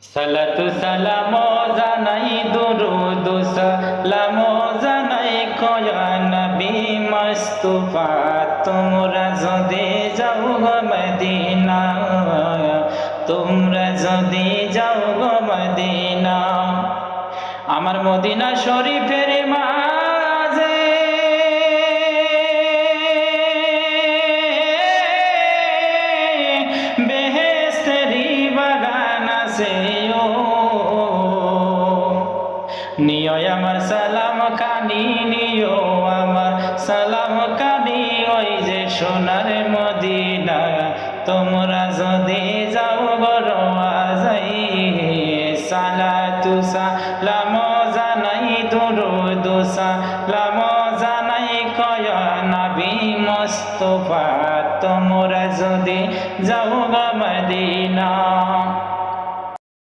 সালাতু সালাম জানাই দুরুদ সালাম জানাই কয়া নবী মুস্তাফা তোমরা যদি যাও গো মদিনা তোমরা যদি যাও গো মদিনা আমার মদিনা শরীফের মাঝে বেহেশতেরি বাগান আছে নিও আমার সালাম কানি নিও আমার সালাম কানি ওই যে সোনার মদিনা তোমরা যদি যাও গরোয়া যাই সালাতু সালাম জানাই দুরুদ সালাম জানাই কয়া নবী মুস্তাফা তোমরা যদি যাও গো মদিনা।